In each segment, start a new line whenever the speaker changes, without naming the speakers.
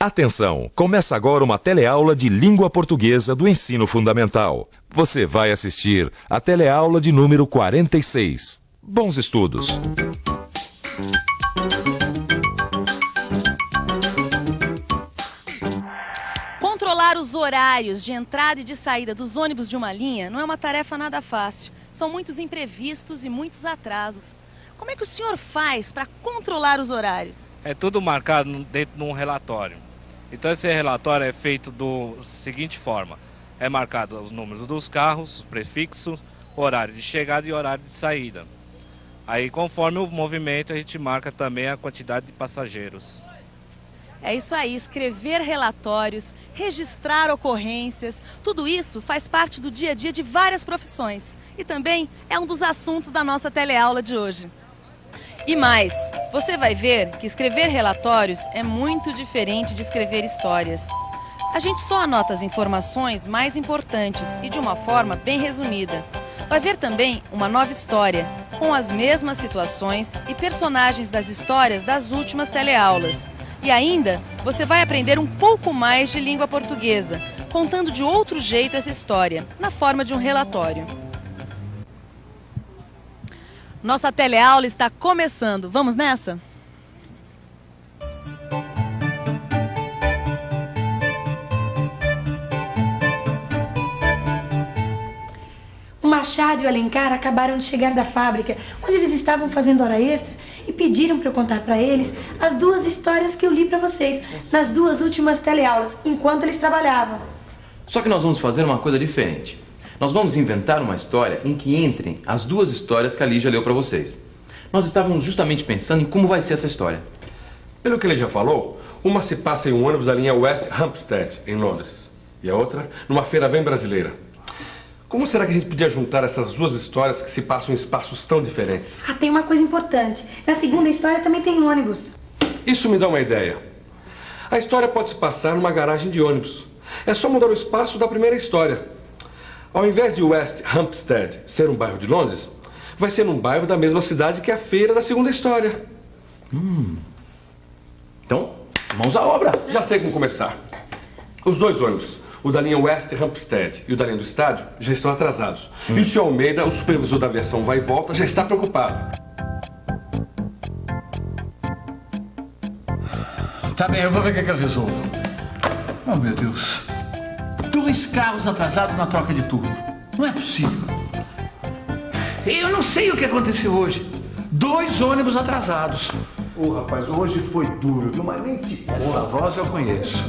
Atenção! Começa agora uma teleaula de língua portuguesa do ensino fundamental. Você vai assistir a teleaula de número 46. Bons estudos!
Controlar os horários de entrada e de saída dos ônibus de uma linha não é uma tarefa nada fácil. São muitos imprevistos e muitos atrasos. Como é que o senhor faz para controlar os horários?
É tudo marcado dentro de um relatório. Então esse relatório é feito da seguinte forma. É marcado os números dos carros, prefixo, horário de chegada e horário de saída. Aí conforme o movimento a gente marca também a quantidade de passageiros.
É isso aí, escrever relatórios, registrar ocorrências, tudo isso faz parte do dia a dia de várias profissões. E também é um dos assuntos da nossa teleaula de hoje. E mais, você vai ver que escrever relatórios é muito diferente de escrever histórias. A gente só anota as informações mais importantes e de uma forma bem resumida. Vai ver também uma nova história, com as mesmas situações e personagens das histórias das últimas teleaulas. E ainda, você vai aprender um pouco mais de língua portuguesa, contando de outro jeito essa história, na forma de um relatório. Nossa teleaula está começando. Vamos nessa?
O Machado e o Alencar acabaram de chegar da fábrica, onde eles estavam fazendo hora extra, e pediram para eu contar para eles as duas histórias que eu li para vocês nas duas últimas teleaulas, enquanto eles trabalhavam.
Só que nós vamos fazer uma coisa diferente. Nós vamos inventar uma história em que entrem as duas histórias que a Lígia leu para vocês. Nós estávamos justamente pensando em como vai ser essa história.
Pelo que ele já falou, uma se passa em um ônibus da linha West Hampstead, em Londres, e a outra numa feira bem brasileira. Como será que a gente podia juntar essas duas histórias que se passam em espaços tão diferentes?
Ah, tem uma coisa importante. Na segunda história também tem ônibus.
Isso me dá uma ideia. A história pode se passar numa garagem de ônibus. É só mudar o espaço da primeira história. Ao invés de West Hampstead ser um bairro de Londres, vai ser num bairro da mesma cidade que a feira da segunda história.
Então, mãos à obra.
Já sei como começar. Os dois ônibus, o da linha West Hampstead e o da linha do estádio, já estão atrasados. E o Sr. Almeida, o supervisor da aviação vai e volta, já está preocupado.
Tá bem, eu vou ver o que eu resolvo. Oh, meu Deus. 2 carros atrasados na troca de turno. Não é possível. Eu não sei o que aconteceu hoje. 2 ônibus atrasados.
Ô, rapaz, hoje foi duro, viu? Mas nem te conto.
Essa voz eu conheço.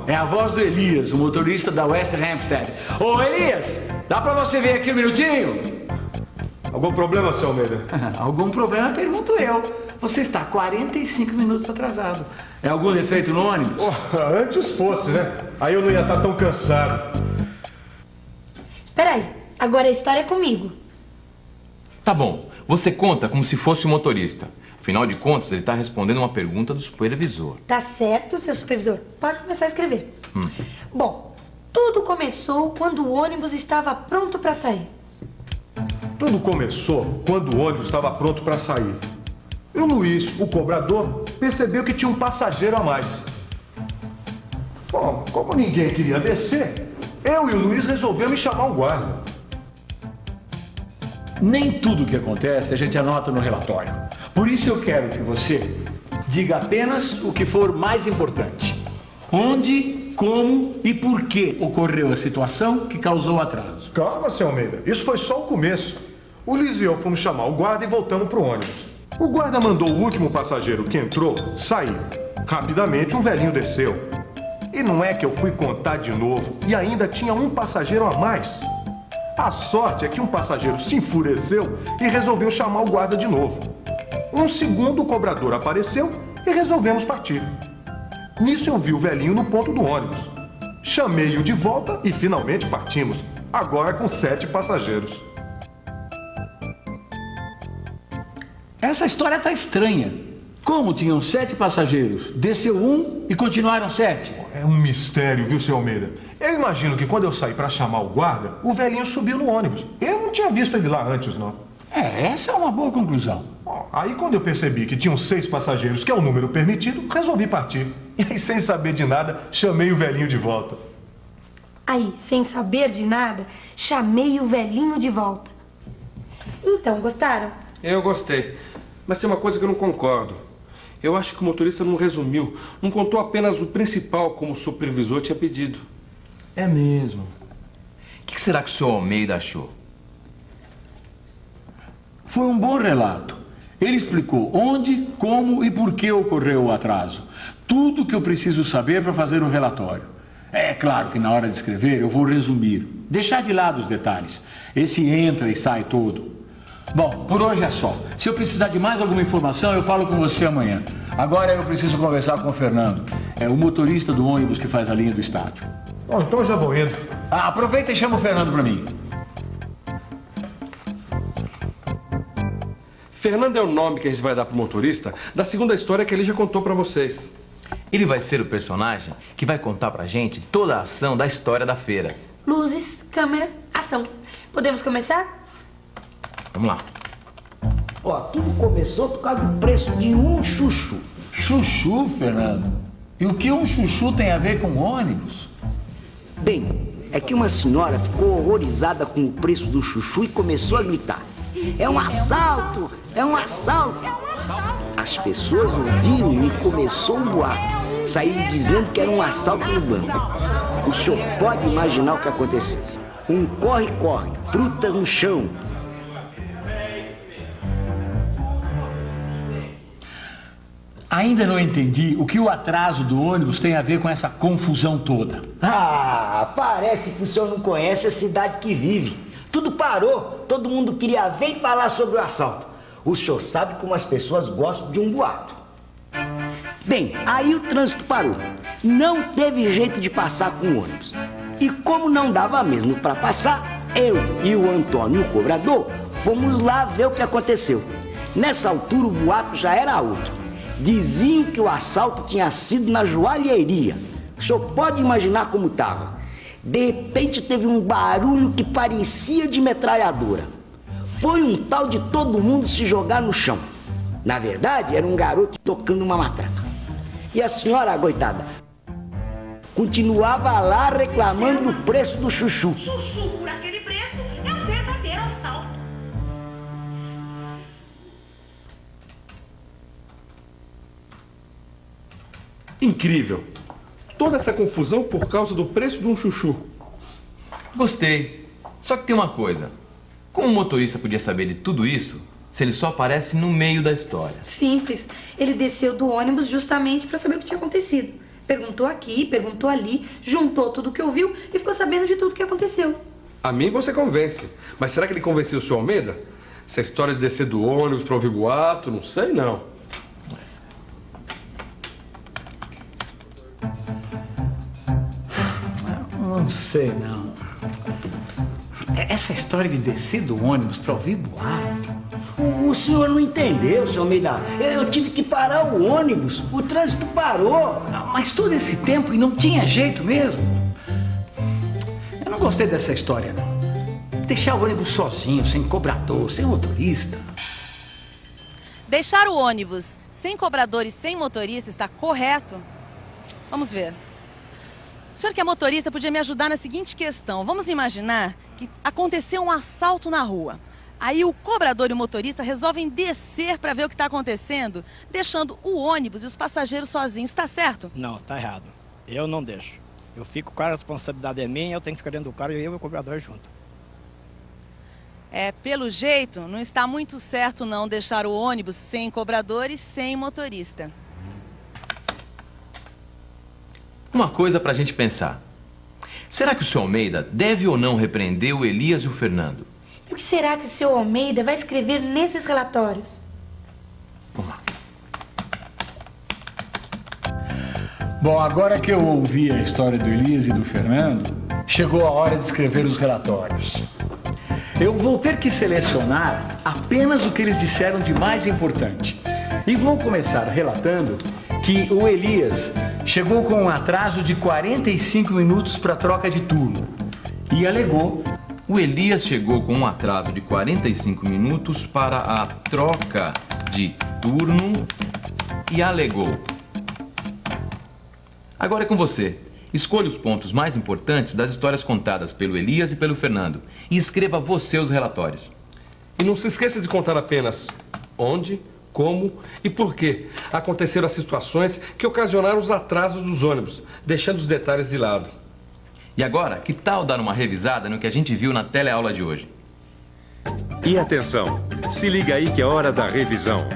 É a voz do Elias, o motorista da West Hampstead. Ô, Elias, dá pra você vir aqui um minutinho?
Algum problema, seu Almeida?
Algum problema, pergunto eu. Você está 45 minutos atrasado. É algum defeito no ônibus?
Antes fosse, né? Aí eu não ia estar tão cansado.
Espera aí, agora a história é comigo.
Tá bom, você conta como se fosse o motorista. Afinal de contas, ele está respondendo uma pergunta do supervisor.
Tá certo, seu supervisor. Pode começar a escrever. Bom, tudo começou quando o ônibus estava pronto para sair.
Tudo começou quando o ônibus estava pronto para sair. E o Luiz, o cobrador, percebeu que tinha um passageiro a mais. Bom, como ninguém queria descer, eu e o Luiz resolvemos chamar um guarda.
Nem tudo o que acontece a gente anota no relatório. Por isso eu quero que você diga apenas o que for mais importante. Onde, como e por que ocorreu a situação que causou o atraso.
Calma, seu Almeida. Isso foi só o começo. O Luiz e eu fomos chamar o guarda e voltamos pro ônibus. O guarda mandou o último passageiro que entrou sair. Rapidamente, um velhinho desceu. E não é que eu fui contar de novo e ainda tinha um passageiro a mais. A sorte é que um passageiro se enfureceu e resolveu chamar o guarda de novo. Um segundo, o cobrador apareceu e resolvemos partir. Nisso eu vi o velhinho no ponto do ônibus. Chamei-o de volta e finalmente partimos. Agora com 7 passageiros.
Essa história tá estranha. Como tinham 7 passageiros, desceu um e continuaram 7?
É um mistério, viu, seu Almeida? Eu imagino que quando eu saí para chamar o guarda, o velhinho subiu no ônibus. Eu não tinha visto ele lá antes, não.
Essa é uma boa conclusão.
Aí quando eu percebi que tinham 6 passageiros, que é o número permitido, resolvi partir. E aí, sem saber de nada, chamei o velhinho de volta.
Aí, sem saber de nada, chamei o velhinho de volta. Então, gostaram?
Eu gostei. Mas tem uma coisa que eu não concordo. Eu acho que o motorista não resumiu, não contou apenas o principal como o supervisor tinha pedido.
É mesmo. O que será que o senhor Almeida achou?
Foi um bom relato. Ele explicou onde, como e por que ocorreu o atraso. Tudo que eu preciso saber para fazer o relatório. É claro que na hora de escrever eu vou resumir, deixar de lado os detalhes. Esse entra e sai todo. Bom, por hoje é só. Se eu precisar de mais alguma informação, eu falo com você amanhã. Agora eu preciso conversar com o Fernando. É o motorista do ônibus que faz a linha do estádio.
Bom, então eu já vou indo.
Aproveita e chama o Fernando para mim.
Fernando é o nome que a gente vai dar pro motorista da segunda história que ele já contou pra vocês.
Ele vai ser o personagem que vai contar pra gente toda a ação da história da feira.
Luzes, câmera, ação. Podemos começar?
Vamos lá.
Ó, tudo começou por causa do preço de um chuchu.
Chuchu, Fernando? E o que um chuchu tem a ver com ônibus?
Bem, é que uma senhora ficou horrorizada com o preço do chuchu e começou a gritar: é um assalto! É um assalto! As pessoas ouviram e começou um boato. Saíram dizendo que era um assalto no banco. O senhor pode imaginar o que aconteceu. Um corre-corre, fruta no chão.
Ainda não entendi o que o atraso do ônibus tem a ver com essa confusão toda.
Ah, parece que o senhor não conhece a cidade que vive. Tudo parou, todo mundo queria ver e falar sobre o assalto. O senhor sabe como as pessoas gostam de um boato. Bem, aí o trânsito parou. Não teve jeito de passar com o ônibus. E como não dava mesmo para passar, eu e o Antônio, o cobrador, fomos lá ver o que aconteceu. Nessa altura o boato já era outro. Diziam que o assalto tinha sido na joalheria. O senhor pode imaginar como estava. De repente teve um barulho que parecia de metralhadora. Foi um tal de todo mundo se jogar no chão. Na verdade, era um garoto tocando uma matraca. E a senhora, coitada, continuava lá reclamando do preço do chuchu.
Chuchu por aquele preço é um verdadeiro assalto.
Incrível. Toda essa confusão por causa do preço de um chuchu.
Gostei. Só que tem uma coisa. Como o motorista podia saber de tudo isso se ele só aparece no meio da história?
Simples. Ele desceu do ônibus justamente para saber o que tinha acontecido. Perguntou aqui, perguntou ali, juntou tudo que ouviu e ficou sabendo de tudo que aconteceu.
A mim você convence. Mas será que ele convenceu o senhor Almeida? Essa história de descer do ônibus para ouvir boato, não sei não.
Não sei, não. Essa história de descer do ônibus para ouvir boato...
O senhor não entendeu, senhor Almeida. Eu tive que parar o ônibus. O trânsito parou.
Mas todo esse tempo e não tinha jeito mesmo. Eu não gostei dessa história, não. Deixar o ônibus sozinho, sem cobrador, sem motorista.
Deixar o ônibus sem cobrador e sem motorista está correto? Vamos ver. O senhor que é motorista podia me ajudar na seguinte questão. Vamos imaginar que aconteceu um assalto na rua. Aí o cobrador e o motorista resolvem descer para ver o que está acontecendo, deixando o ônibus e os passageiros sozinhos. Está certo?
Não, está errado. Eu não deixo. Eu fico com a responsabilidade é minha, eu tenho que ficar dentro do carro e eu e o cobrador junto.
Pelo jeito, não está muito certo não deixar o ônibus sem cobrador e sem motorista.
Uma coisa pra gente pensar. Será que o senhor Almeida deve ou não repreender o Elias e o Fernando?
E o que será que o seu Almeida vai escrever nesses relatórios?
Vamos lá.
Bom, agora que eu ouvi a história do Elias e do Fernando, chegou a hora de escrever os relatórios. Eu vou ter que selecionar apenas o que eles disseram de mais importante. E vou começar relatando que o Elias chegou com um atraso de 45 minutos para a troca de turno e alegou
O Elias chegou com um atraso de 45 minutos para a troca de turno e alegou. Agora é com você. Escolha os pontos mais importantes das histórias contadas pelo Elias e pelo Fernando e escreva você os relatórios.
E não se esqueça de contar apenas onde, como e por que aconteceram as situações que ocasionaram os atrasos dos ônibus, deixando os detalhes de lado.
E agora, que tal dar uma revisada no que a gente viu na teleaula de hoje?
E atenção, se liga aí que é hora da revisão.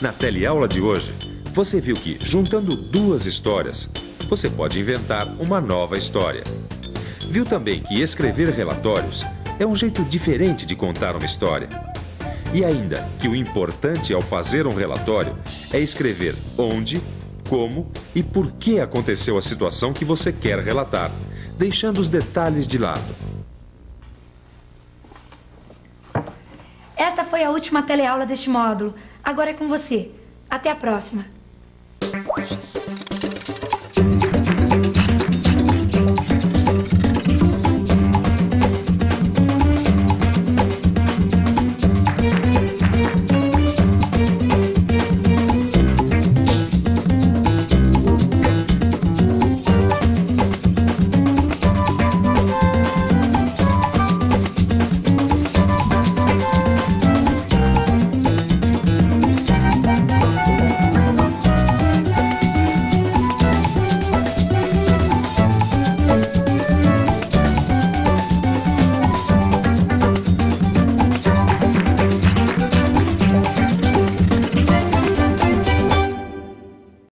Na teleaula de hoje, você viu que, juntando duas histórias, você pode inventar uma nova história. Viu também que escrever relatórios é um jeito diferente de contar uma história. E ainda que o importante ao fazer um relatório é escrever onde, como e por que aconteceu a situação que você quer relatar, deixando os detalhes de lado.
Esta foi a última teleaula deste módulo. Agora é com você. Até a próxima.